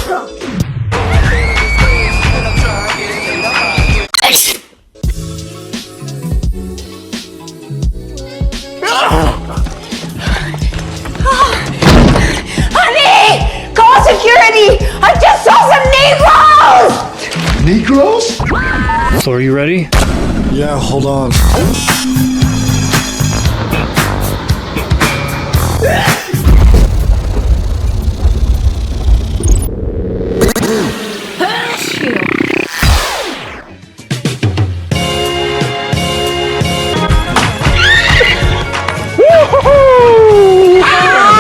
Honey! Call security! I just saw some Negroes! Negroes? So are you ready? Yeah, hold on.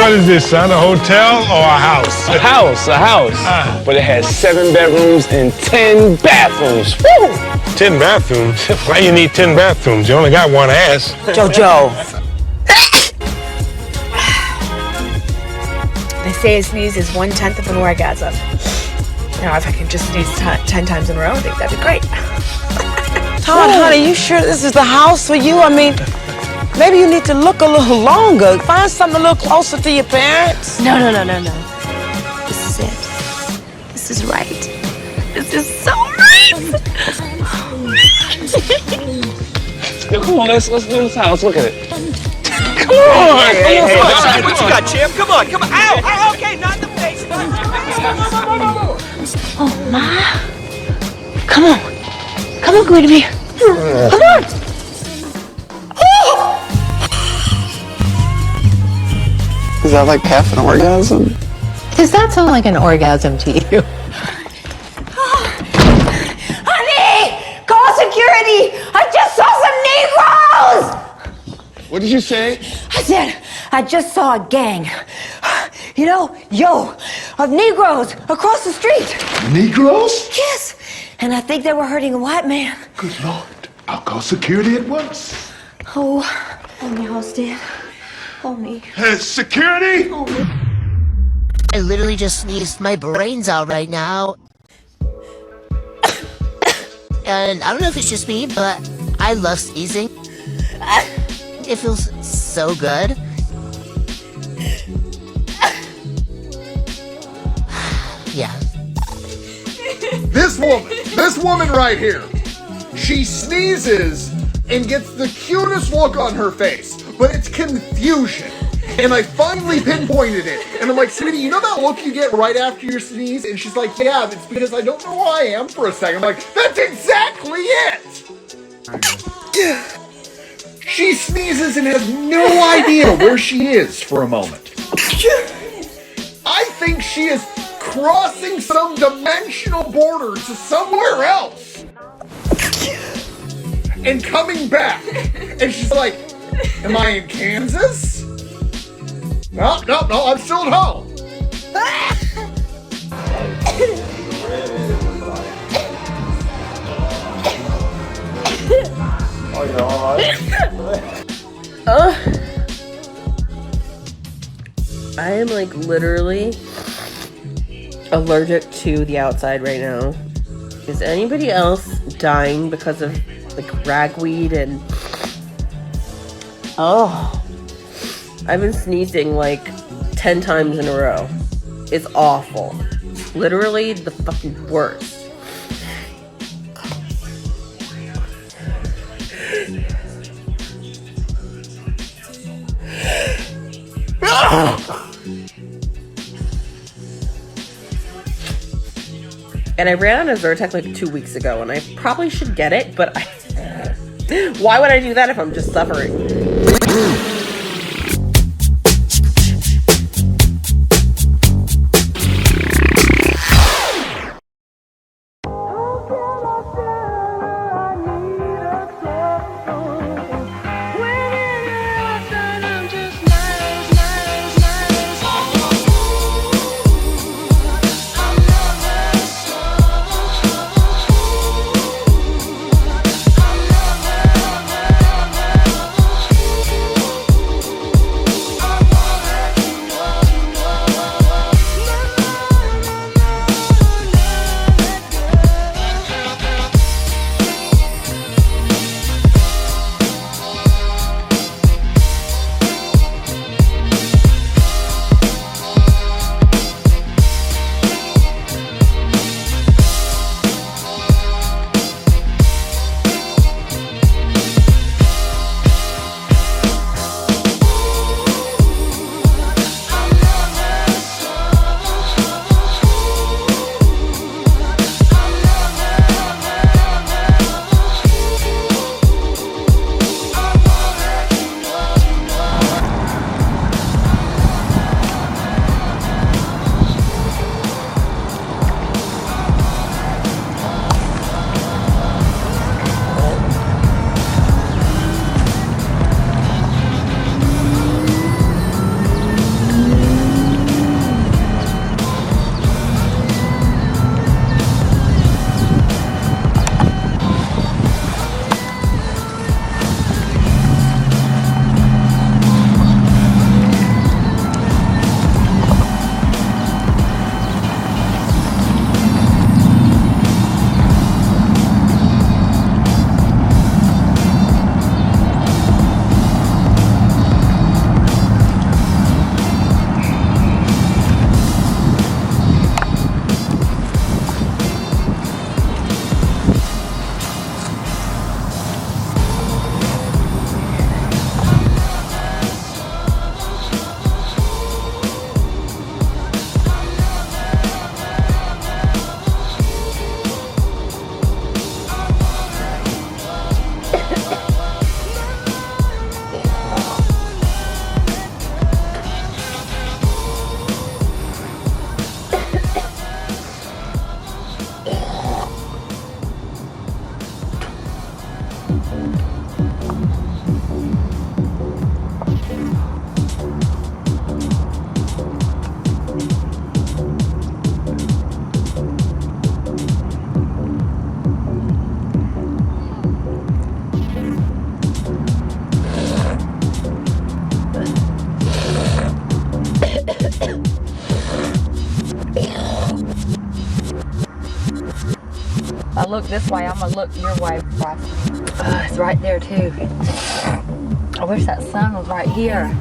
What is this, son? A hotel or a house? A house. But it has 7 bedrooms and 10 bathrooms. Woo! 10 bathrooms? Why you need 10 bathrooms? You only got one ass. Jojo. They say a sneeze is 1/10 of an orgasm. Now, if I can just sneeze 10 times in a row, I think that'd be great. Todd, honey, you sure this is the house for you? I mean, maybe you need to look a little longer. Find something a little closer to your parents. No. This is it. This is right. This is so right. Yo, come on, let's do this house. Look at it. Come on! Hey, what you got, champ? Come on. Ow, okay, not in the face. Oh, Ma. Come on, Guinevere. Come on. Is that like half an orgasm? Does that sound like an orgasm to you? Honey! Call security! I just saw some Negroes! What did you say? I said, I just saw a gang. Of Negroes across the street. Negroes? Yes, and I think they were hurting a white man. Good Lord. I'll call security at once. Oh, me, Halstead. Oh, me. Security? Oh, me. I literally just sneezed my brains out right now. And I don't know if it's just me, but I love sneezing. It feels so good. Yeah. This woman right here, she sneezes and gets the cutest look on her face, but it's confusion. And I finally pinpointed it. And I'm like, sweetie, you know that look you get right after your sneeze? And she's like, yeah, it's because I don't know who I am for a second. I'm like, that's exactly it! She sneezes and has no idea where she is for a moment. I think she is crossing some dimensional border to somewhere else. And coming back. And she's like, am I in Kansas? No, I'm still at home. Oh, you're all right? I am like literally allergic to the outside right now. Is anybody else dying because of like ragweed and... Oh, I've been sneezing like 10 times in a row. It's awful. Literally the fucking worst. And I ran out of Zyrtec like 2 weeks ago, and I probably should get it, but why would I do that if I'm just suffering? look this way, I'm gonna look your way. It's right there too. I wish that sun was right here.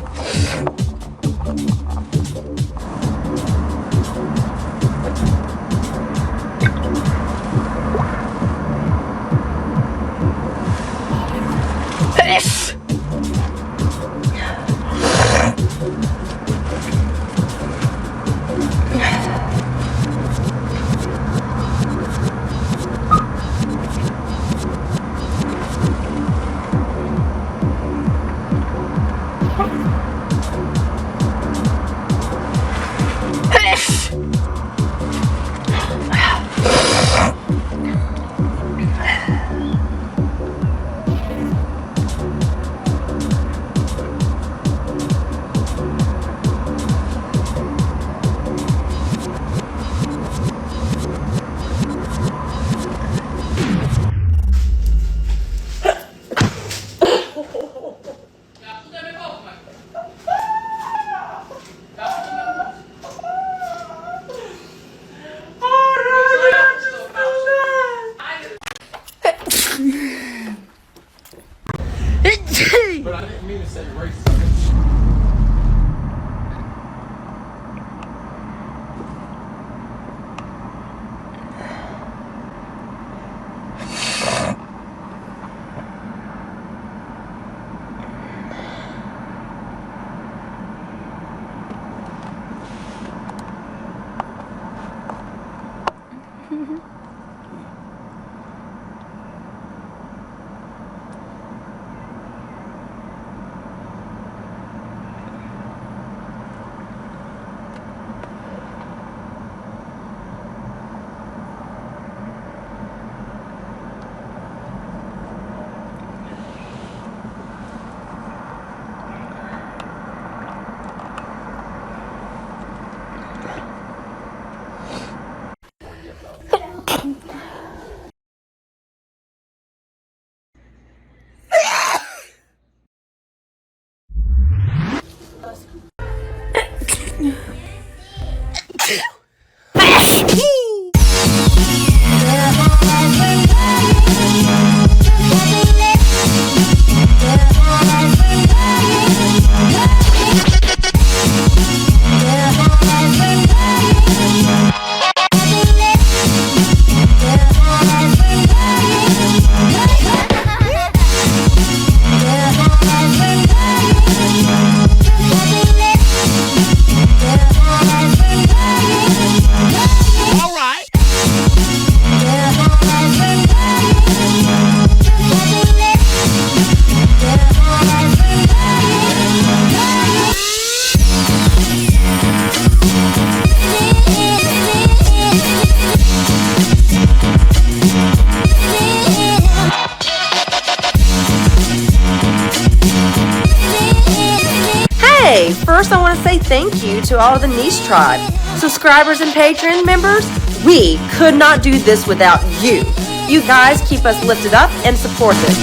First, I want to say thank you to all of the Neese tribe. Subscribers and Patreon members, we could not do this without you. You guys keep us lifted up and supported.